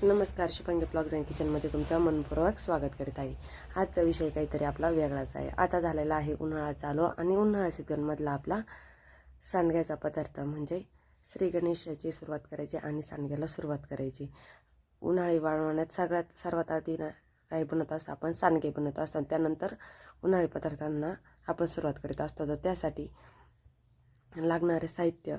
नमस्कार, Shubhangi blogs and किचनमध्ये तुमचं मनपूर्वक स्वागत करीत आहे. आजचा विषय काहीतरी आपला वेगळाच आहे. आता झालेला आहे उन्हाळा चालू आणि उन्हाळा सीझनमधला आपला सांडग्याचा पदार्थ म्हणजे श्री गणेशाची सुरुवात करायची आणि सांडग्याला सुरुवात करायची. उन्हाळी वाळवण्यात सर्वात आधी काही बनत असतं, आपण सांडगे बनत असतात. त्यानंतर उन्हाळी पदार्थांना आपण सुरुवात करीत असतो. तर त्यासाठी लागणारे साहित्य,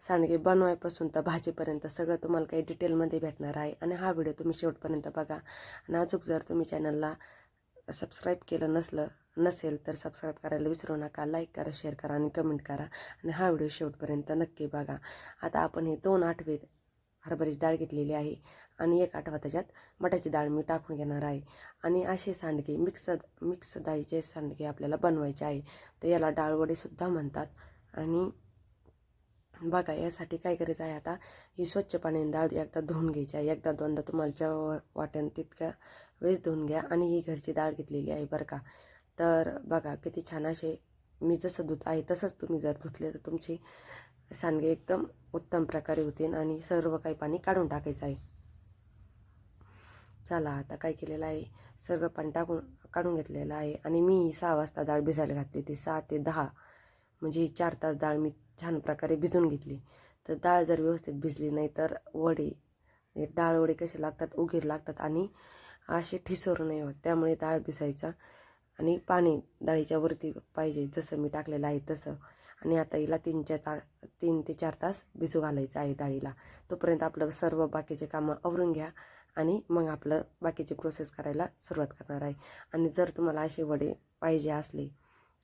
सांडगे बनवायपासून तर भाजीपर्यंत सगळं तुम्हाला काही डिटेलमध्ये भेटणार आहे. आणि हा व्हिडिओ तुम्ही शेवटपर्यंत बघा. आणि अजून जर तुम्ही चॅनलला सबस्क्राईब केलं नसेल तर सबस्क्राईब करायला विसरू नका. लाईक करा, शेअर करा आणि कमेंट करा. आणि हा व्हिडिओ शेवटपर्यंत नक्की बघा. आता आपण हे 2 आठवे हरभऱ्याची डाळ घेतलेली आहे आणि 1 आठवा त्याच्यात मटाची डाळ मी टाकून घेणार आहे. आणि असे सांडगे मिक्स डाळीचे सांडगे आपल्याला बनवायचे आहे. तर याला डाळवडीसुद्धा म्हणतात. आणि बघा, यासाठी काय करायचं आहे, आता ही स्वच्छ पाण्याने डाळ एकदा धुवून घ्यायची आहे. एकदा दोनदा तुम्हाला जेव्हा वाटेल तितक्या वेळेस धुवून घ्या. आणि ही घरची डाळ घेतलेली आहे बरं का. तर बघा किती छान असे मी जसं धुत आहे तसंच तुम्ही जर धुतले तर तुमचे सांडगे एकदम उत्तम प्रकारे होतील. आणि सर्व काही पाणी काढून टाकायचं आहे. चला, आता काय केलेलं आहे, सर्व पाणी काढून घेतलेलं आहे. आणि मी 6 वाजता डाळ भिजायला घातली. ती 6 ते 10 म्हणजे 4 तास डाळ मी छान प्रकारे भिजून घेतली. तर डाळ जर व्यवस्थित भिजली नाही तर डाळ वडे कसे लागतात, उगीर लागतात आणि असे ठिसूर नाही होत. त्यामुळे डाळ भिजायचा आणि पाणी डाळीच्या वरती पाहिजे, जसं मी टाकलेलं आहे तसं. आणि आता हिला 3 ते 4 तास भिजू घालायचं आहे डाळीला. तोपर्यंत आपलं सर्व बाकीचे कामं आवरून घ्या आणि मग आपलं बाकीची प्रोसेस करायला सुरुवात करणार आहे. आणि जर तुम्हाला असे वडे पाहिजे असले,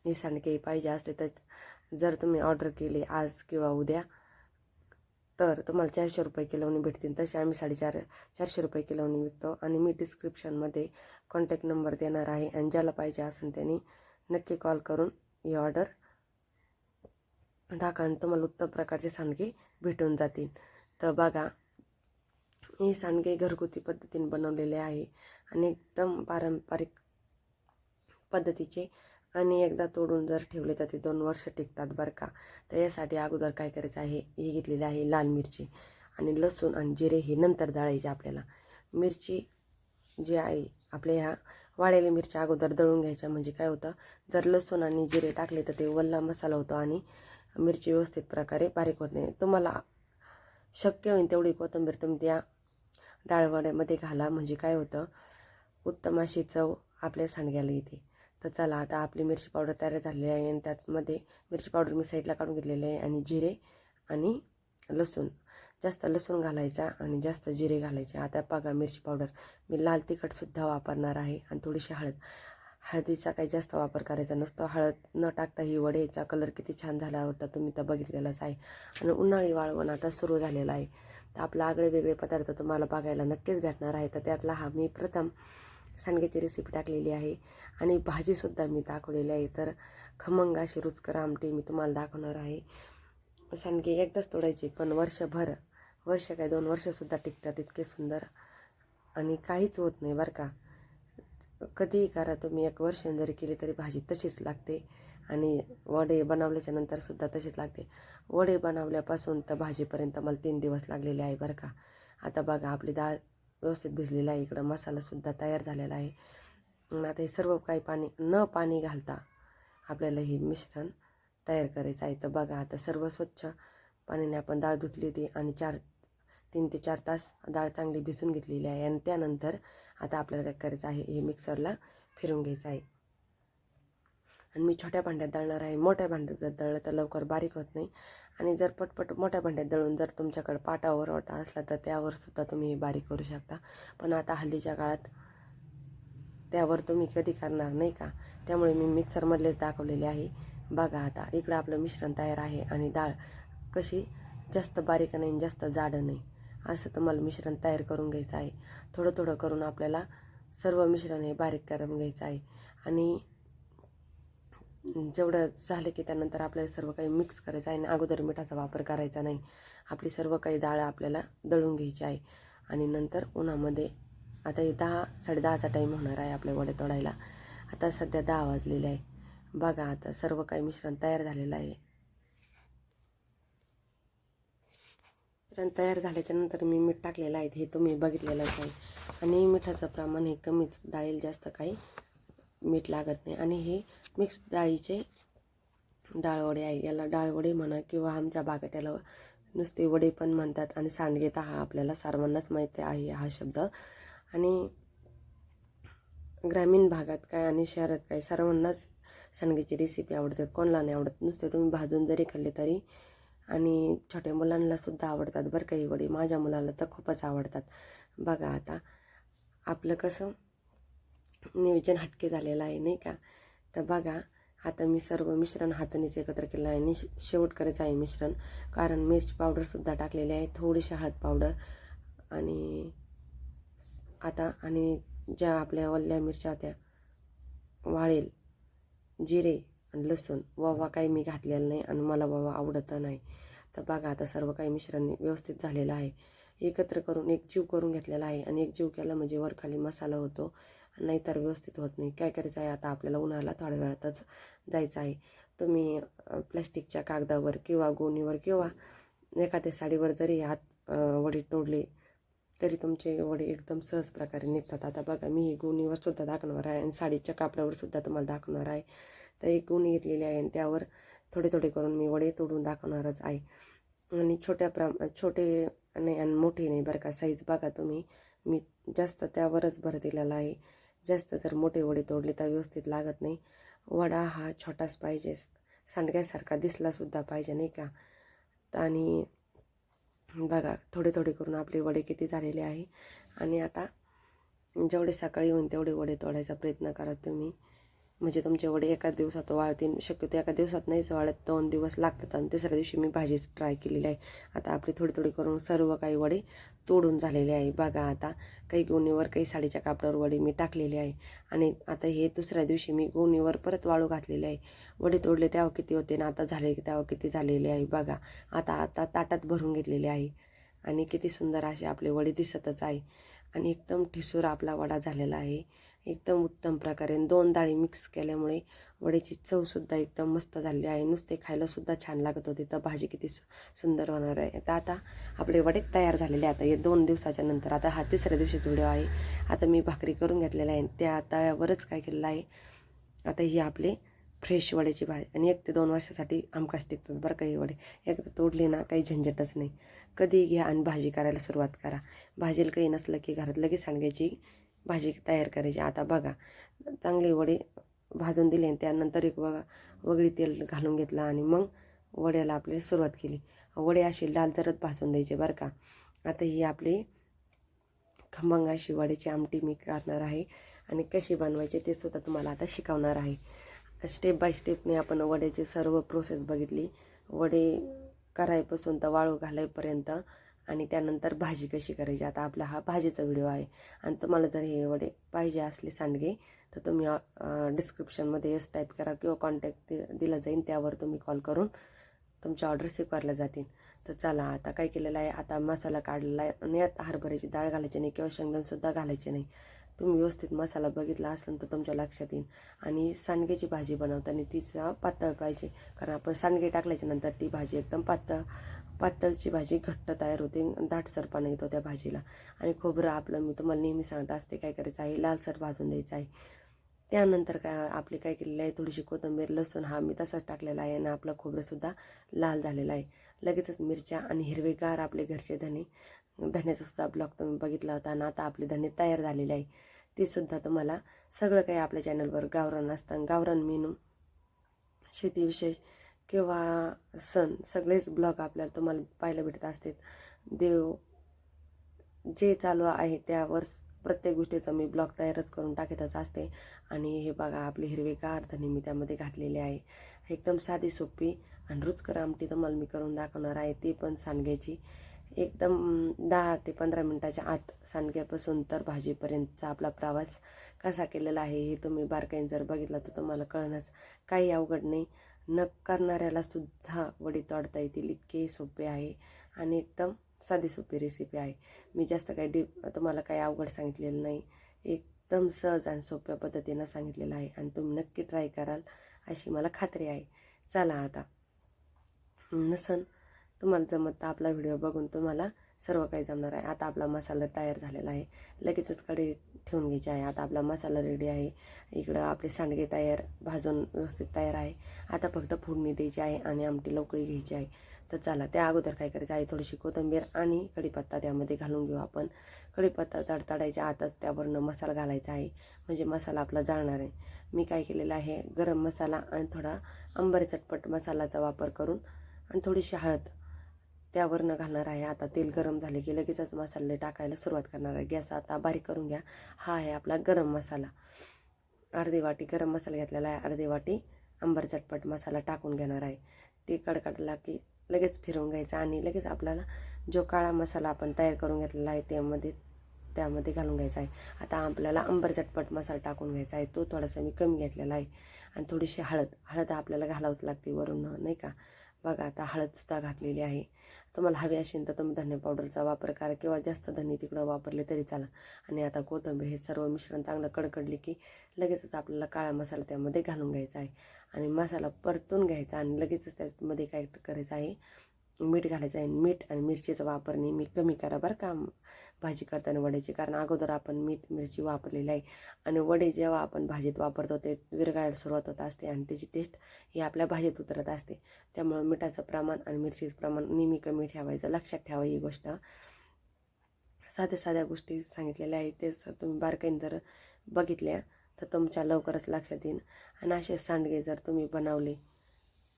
हे सांडगे पाहिजे असले, तर जर तुम्ही ऑर्डर केली आज किंवा उद्या तर तुम्हाला 400 रुपये किलोनी भेटतील. तसे आम्ही 450 रुपये किलोनी विकतो. आणि मी डिस्क्रिप्शनमध्ये कॉन्टॅक्ट नंबर देणार आहे. आणि ज्याला पाहिजे असेल त्यांनी नक्की कॉल करून ही ऑर्डर टाका आणि तुम्हाला उत्तम प्रकारचे सांडगे भेटून जातील. तर बघा, हे सांडगे घरगुती पद्धतीने बनवलेले आहे आणि एकदम पारंपरिक पद्धतीचे. आणि एकदा तोडून जर ठेवले तर ते 2 वर्ष टिकतात बरं का. तर यासाठी अगोदर काय करायचं आहे, ही घेतलेली आहे लाल मिरची आणि लसूण आणि जिरे हे नंतर दळायचे आपल्याला. मिरची जी आहे आपल्या ह्या वाळलेल्या मिरच्या अगोदर दळून घ्यायच्या. म्हणजे काय होतं, जर लसूण आणि जिरे टाकले तर ते वल्ला मसाला होतो आणि मिरची व्यवस्थित प्रकारे बारीक होत नाही. तुम्हाला शक्य होईल तेवढी कोथिंबीर तुम्ही त्या डाळवड्यामध्ये घाला. म्हणजे काय होतं, उत्तम अशी चव आपल्या सांडग्याला येते. तर चला, आता आपली मिरची पावडर तयार झालेली आहे. आणि त्यामध्ये मिरची पावडर मी साईडला काढून घेतलेली आहे. आणि जिरे आणि लसूण, जास्त लसूण घालायचा आणि जास्त जिरे घालायचे. आता बघा, मिरची पावडर मी लाल तिखटसुद्धा वापरणार आहे आणि थोडीशी हळदीचा काही जास्त वापर करायचा नसतो. हळद न टाकता ही वड्याचा कलर किती छान झाला होता, तुम्ही तर बघितलेलाच आहे. आणि उन्हाळी वाळवण आता सुरू झालेला आहे. तर आपला आगळे वेगळे पदार्थ तुम्हाला बघायला नक्कीच भेटणार आहे. तर त्यातला हा मी प्रथम सांडग्याची रेसिपी टाकलेली आहे. आणि भाजीसुद्धा मी दाखवलेली आहे. तर खमंग अशी रुचकर आमटी मी तुम्हाला दाखवणार आहे. सांडगे एकदाच तोडायचे, पण वर्ष काय 2 वर्षसुद्धा टिकतात, इतके सुंदर. आणि काहीच होत नाही बरं का. कधीही करा तुम्ही, 1 वर्ष जरी केली तरी भाजी तशीच लागते. आणि वडे बनवल्याच्या नंतरसुद्धा तशीच लागते. वडे बनवल्यापासून तर भाजीपर्यंत मला 3 दिवस लागलेले आहे बरं का. आता बघा, आपली डाळ व्यवस्थित भिजलेला आहे. इकडं मसालासुद्धा तयार झालेला आहे. आता हे सर्व काही पाणी घालता आपल्याला हे मिश्रण तयार करायचं आहे. तर बघा, आता सर्व स्वच्छ पाण्याने आपण डाळ धुतली होती आणि 3 ते 4 तास डाळ चांगली भिजून घेतलेली आहे. आणि त्यानंतर आता आपल्याला काय करायचं आहे, हे मिक्सरला फिरवून घ्यायचं आहे. आणि मी छोट्या भांड्यात दळणार आहे. मोठ्या भांड्यात जर दळलं तर लवकर बारीक होत नाही. आणि जर पटपट मोठ्या भांड्यात दळून जर तुमच्याकडे पाटा वरवटा असला तर त्यावरसुद्धा तुम्ही बारीक करू शकता. पण आता हल्लीच्या काळात त्यावर तुम्ही कधी करणार नाही का. त्यामुळे मी मिक्सरमधलेच दाखवलेले आहे. बघा, आता इकडं आपलं मिश्रण तयार आहे. आणि डाळ कशी जास्त बारीक नाही जास्त जाड नाही, असं तुम्हाला मिश्रण तयार करून घ्यायचं आहे. थोडं थोडं करून आपल्याला सर्व मिश्रण हे बारीक करून घ्यायचं आहे. आणि जेवढं झालं की त्यानंतर आपल्याला सर्व काही मिक्स करायचं आहे. आणि अगोदर मिठाचा वापर करायचा नाही. आपली सर्व काही डाळ आपल्याला दळून घ्यायची आहे. आणि नंतर उन्हामध्ये आता हे 10-10:30चा टाईम होणार आहे आपल्या वडे तोडायला. आता सध्या 10 वाजलेले आहे. बघा, आता सर्व काही मिश्रण तयार झालेलं आहे. मिश्रण तयार झाल्याच्या नंतर मी मीठ टाकलेलं आहे, हे तुम्ही बघितलेलंच आहे. आणि मिठाचं प्रमाण हे कमीच, डाळीला जास्त काही मीठ लागत नाही. आणि हे मिक्स डाळीचे डाळवडे आहे. याला डाळवडे म्हणा किंवा आमच्या भागात याला नुसते वडे पण म्हणतात. आणि सांडगे तर हा आपल्याला सर्वांनाच माहिती आहे हा शब्द. आणि ग्रामीण भागात काय आणि शहरात काय सर्वांनाच सांडग्याची रेसिपी आवडते, कोणाला नाही आवडत. नुसते तुम्ही भाजून जरी खाल्ले तरी. आणि छोट्या मुलांनासुद्धा आवडतात बरं काही वडे, माझ्या मुलाला तर खूपच आवडतात. बघा आता आपलं कसं नियोजन हटके झालेलं आहे नाही का. तर बघा आता मी सर्व मिश्रण हातानेच एकत्र केलं आहे आणि शेवट करायचं आहे मिश्रण. कारण मिरची पावडरसुद्धा टाकलेली आहे, थोडीशी हळद पावडर आणि ज्या आपल्या ओल्या मिरच्या होत्या, वाळेल जिरे आणि लसूण, ओवा काही मी घातलेला नाही आणि मला ओवा आवडत नाही. तर बघा आता सर्व काही मिश्रण व्यवस्थित झालेलं आहे. एकत्र करून एकजीव करून घेतलेला आहे. आणि एकजीव केला म्हणजे वरखाली मसाला होतो, नाहीतर व्यवस्थित होत नाही. काय करायचं आहे आता आपल्याला उन्हाला थोड्या वेळातच जायचं आहे. तुम्ही प्लॅस्टिकच्या कागदावर किंवा गोणीवर किंवा एखाद्या साडीवर जरी वडी तोडले तरी तुमचे वडे एकदम सहज प्रकारे निघतात. आता बघा मी ही गोणीवर सुद्धा दाखवणार आहे आणि साडीच्या कापडावर सुद्धा तुम्हाला दाखवणार आहे. तर एक गोणी घेतलेली आहे आणि त्यावर थोडे थोडे करून मी वडे तोडून दाखवणारच आहे. आणि छोटे नाही आणि मोठे नाही बरं का, साईज बघा तुम्ही. मी जास्त त्यावरच भर दिलेला आहे. जास्त जर मोठे वडे तोडले तर व्यवस्थित लागत नाही. वडा हा छोटाच पाहिजे, सांडग्यासारखा दिसलासुद्धा पाहिजे नाही का. आणि बघा थोडे थोडे करून आपले वडे किती झालेले आहे. आणि आता जेवढे सकाळी होईल तेवढे वडे तोडायचा प्रयत्न करा तुम्ही, म्हणजे तुमचे वडे एका दिवसात वाळतील. शक्यतो एका दिवसात नाहीच वाळत, 2 दिवस लागतात. आणि तिसऱ्या दिवशी मी भाजीच ट्राय केलेली आहे. आता आपले थोडे थोडे करून सर्व काही वडे तोडून झालेले आहे. बघा आता काही गोणीवर काही साडीच्या कापडावर वडे मी टाकलेले आहे. आणि आता हे दुसऱ्या दिवशी मी गोणीवर परत वाळू घातलेले आहे. वडे तोडले तेव्हा किती होते ना आता झाले तेव्हा किती झालेले आहे बघा. आता ताटात भरून घेतलेले आहे आणि किती सुंदर असे आपले वडे दिसतच आहे. आणि एकदम ठिसूर आपला वडा झालेला आहे, एकदम उत्तम प्रकारे. 2 डाळी मिक्स केल्यामुळे वड्याची चवसुद्धा एकदम मस्त झालेली आहे. नुसते खायलासुद्धा छान लागत होते. तर भाजी किती सुंदर होणार आहे. आता आपले वडे तयार झालेले. आता हे 2 दिवसाच्या नंतर, आता हा तिसऱ्या दिवशीचा व्हिडिओ आहे. आता मी भाकरी करून घेतलेल्या आहे, त्या तव्यावरच काय केलेलं आहे. आता ही आपले फ्रेश वड्याची भाजी. आणि 1 ते 2 वर्षासाठी हमखास टिकतात बरं का हे वडे. एकदा तोडले ना काही झंझटच नाही. कधीही घ्या आणि भाजी करायला सुरुवात करा. भाजीला काही नसलं की घरात लगेच सांडग्याची भाजी तयार करायची. आता बघा चांगले वडे भाजून दिले, त्यानंतर एक वगळी तेल घालून घेतलं आणि मग वड्याला आपली सुरुवात केली. वडे असे लाल जरद भाजून द्यायचे बरं का. आता ही आपली खमंग अशी वड्याची आमटी मी करणार आहे आणि कशी बनवायची ते सुद्धा तुम्हाला आता शिकवणार आहे. स्टेप बाय स्टेपने आपण वड्याची सर्व प्रोसेस बघितली, वडे करायपासून तर वाळू घालायपर्यंत, आणि त्यानंतर भाजी कशी करायची. आता आपला हा भाजीचा व्हिडिओ आहे. आणि तुम्हाला जर हे वडे पाहिजे असले सांडगे तर तुम्ही डिस्क्रिप्शनमध्ये यस टाईप करा किंवा कॉन्टॅक्ट दिला जाईल, त्यावर तुम्ही कॉल करून तुमच्या ऑर्डर स्वीकारल्या जातील. तर चला आता काय केलेलं आहे, आता मसाला काढलेला आहे आणि यात हरभऱ्याची डाळ घालायची नाही किंवा शेंगदाणेसुद्धा घालायचे नाही. तुम्ही व्यवस्थित मसाला बघितला असेल तर तुमच्या लक्षात येईल. आणि सांडग्याची भाजी बनवताना तिचा पातळ पाहिजे, कारण आपण सांडगे टाकल्याच्यानंतर ती भाजी एकदम पातळची भाजी घट्ट तयार होते, दाटसरपणा येतो त्या भाजीला. आणि खोबरं आपलं मी तुम्हाला नेहमी सांगत असते काय करायचं आहे, लालसर भाजून द्यायचं आहे. त्यानंतर आपले काय केलेलं आहे, थोडीशी कोथिंबीर लसूण हा मी तसाच टाकलेला आहे आणि आपलं खोबरंसुद्धा लाल झालेलं आहे. लगेचच मिरच्या आणि हिरवेगार आपले घरचे धण्याचा सुद्धा ब्लॉग तुम्ही बघितला होता. आणि आता आपले धणे तयार झालेले आहे, ते सुद्धा तुम्हाला सगळं काही आपल्या चॅनलवर गावरान असतं. गावरान मेनू, शेतीविषयी किंवा सण सगळेच ब्लॉग आपल्याला तुम्हाला पाहायला भेटत असतात. देव जे चालू आहे त्यावर प्रत्येक गोष्टीचा मी ब्लॉग तयारच करून टाकतच असते. आणि हे बघा आपले हिरवेगार धणे मी त्यामध्ये घातलेले आहे. एकदम साधी सोपी आणि रुचकर आमटी तुम्हाला मी करून दाखवणार आहे, ती पण सांडग्याची. एकदम 10 ते 15 मिनटाच्या आत सांडग्यापासून तर भाजीपर्यंतचा आपला प्रवास कसा केलेला आहे हे तुम्ही बारकाईने जर बघितलं तर तुम्हाला कळणंच. काही अवघड नाही, न करणाऱ्याला सुद्धा वडी तोडता येतील इतके सोपे आहे आणि एकदम साधी सोपी रेसिपी आहे. मी जास्त काही तुम्हाला काही अवघड सांगितलेलं नाही, एकदम सहज आणि सोप्या पद्धतीनं सांगितलेलं आहे आणि तुम्ही नक्की ट्राय कराल अशी मला खात्री आहे. चला आता नसन तुम्हाला जमत तर आपला व्हिडिओ बघून तुम्हाला सर्व काही जमणार आहे. आता आपला मसाला तयार झालेला आहे. लगेचच कढई ठेवून घ्यायची आहे. आता आपला मसाला रेडी आहे. इकडं आपले सांडगे तयार भाजून व्यवस्थित तयार आहे. आता फक्त फोडणी द्यायची आहे आणि आमटीला उकळी घ्यायची आहे. तर चला, त्या अगोदर काय करायचं आहे, थोडीशी कोथिंबीर आणि कढीपत्ता त्यामध्ये घालून घेऊ आपण. कढीपत्ता तडतडायच्या आतच त्यावरनं मसाला घालायचा आहे, म्हणजे मसाला आपला जाळणार आहे. मी काय केलेलं आहे, गरम मसाला आणि थोडा अंबरी चटपट मसाल्याचा वापर करून आणि थोडीशी हळद त्यावरनं घालणार आहे. आता तेल गरम झाले की लगेचच मसाले टाकायला सुरुवात करणार आहे. गॅस आता बारीक करून घ्या. हा आहे आपला गरम मसाला. अर्धी वाटी गरम मसाला घेतलेला आहे, अर्धी वाटी अंबर चटपट मसाला टाकून घेणार आहे. ते कडकडला की लगेच फिरवून घ्यायचा आणि लगेच आपल्याला जो काळा मसाला आपण तयार करून घेतलेला आहे त्यामध्ये घालून घ्यायचा आहे. आता आपल्याला अंबर चटपट मसाला टाकून घ्यायचा आहे. तो थोडासा मी कमी घेतलेला आहे. आणि थोडीशी हळद आपल्याला घालावंच लागते वरून, नाही का. बघा, आता हळदसुद्धा घातलेली आहे. तुम्हाला हवी असेल तर तुम्ही धने पावडरचा वापर करा किंवा जास्त धने तिकडं वापरले तरी चाला. आणि आता कोथिंबीर हे सर्व मिश्रण चांगलं कडकडले की लगेचच आपल्याला काळा मसाला त्यामध्ये घालून घ्यायचा आहे आणि मसाला परतून घ्यायचा आणि लगेचच त्यामध्ये काय करायचं आहे, मीठ घालायचं आहे. मीठ आणि मिरचीचा वापर नेहमी कमी करा बरं का भाजी करताना वड्याची, कारण अगोदर आपण मीठ मिरची वापरलेली आहे आणि वडे जेव्हा आपण भाजीत वापरतो ते विरघळायला सुरुवात होत असते आणि त्याची टेस्ट ही आपल्या भाजीत उतरत असते. त्यामुळे मिठाचं प्रमाण आणि मिरचीचं प्रमाण नेहमी कमी ठेवायचं. लक्षात ठेवा ही गोष्ट. साध्या गोष्टी सांगितलेल्या आहेत, तेच तुम्ही बारकाईने जर बघितल्या तर तुमच्या लवकरच लक्षात येईल. आणि असे सांडगे जर तुम्ही बनवले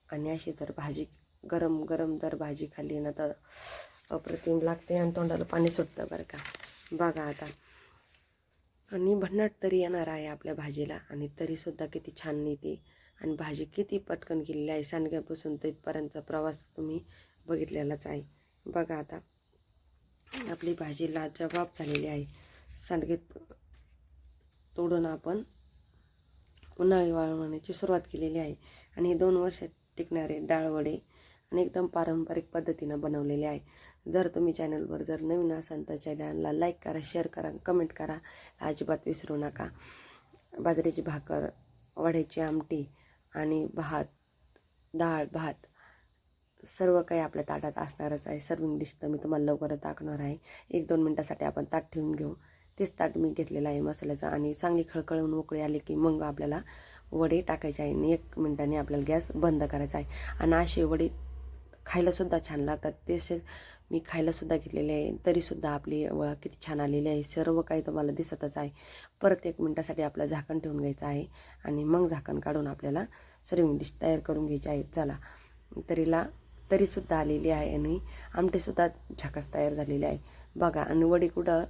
आणि अशी जर भाजी गरम गरम जर भाजी खाल्ली ना तर अप्रतिम लागते आणि तोंडाला पाणी सुटतं बरं का. बघा आता, आणि भन्नाट तरी येणार आहे आपल्या भाजीला आणि तरीसुद्धा किती छान येते आणि भाजी किती पटकन केलेली आहे. सांडग्यापासून तर इथपर्यंतचा प्रवास तुम्ही बघितलेलाच आहे. बघा आता आपली भाजी लाजवाब झालेली आहे. सांडगे तोडून आपण उन्हाळी वाळवण्याची सुरुवात केलेली आहे आणि हे 2 वर्षात टिकणारे डाळवडे आणि एकदम पारंपरिक पद्धतीनं बनवलेले आहे. जर तुम्ही चॅनलवर जर नवीन असाल तर चॅनलला लाईक करा, शेअर करा, कमेंट करा, अजिबात विसरू नका. बाजरीची भाकर, वड्याची आमटी आणि डाळ भात सर्व काही आपल्या ताटात असणारच आहे. सर्विंग डिश तर मी तुम्हाला लवकरच दाखवणार आहे. 1-2 मिनटासाठी आपण ताट ठेवून घेऊ. तेच ताट मी घेतलेलं आहे मसाल्याचं आणि चांगली खळखळून उकळी आली की मग आपल्याला वडे टाकायचे आहे आणि 1 मिनिटाने आपल्याला गॅस बंद करायचा आहे. आणि अशी वडी खायलासुद्धा छान लागतात. तसेच मी खायलासुद्धा घेतलेले आहे, तरीसुद्धा आपली किती छान आलेली आहे. सर्व काही तुम्हाला दिसतच आहे. परत 1 मिनिटासाठी आपलं झाकण ठेवून घ्यायचं आहे आणि मग झाकण काढून आपल्याला सर्विंग डिश तयार करून घ्यायची आहे. चला, तरीसुद्धा आलेली आहे आणि आमटीसुद्धा झकास तयार झालेली आहे. बघा, आणि वडी कुठं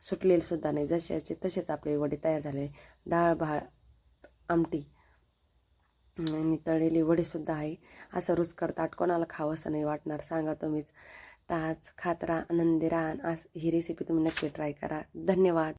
सुटलेली सुद्धा नाही, जशाचे तसेच आपले वडी तयार झाले. डाळ भात आमटी आणि तळलेली वडीसुद्धा आहे. असं रुचकर ताट कोणाला खावं असं नाही वाटणार, सांगा तुम्हीच. ताज खात राहा, आनंदी राहा. ही रेसिपी तुम्ही नक्की ट्राय करा. धन्यवाद.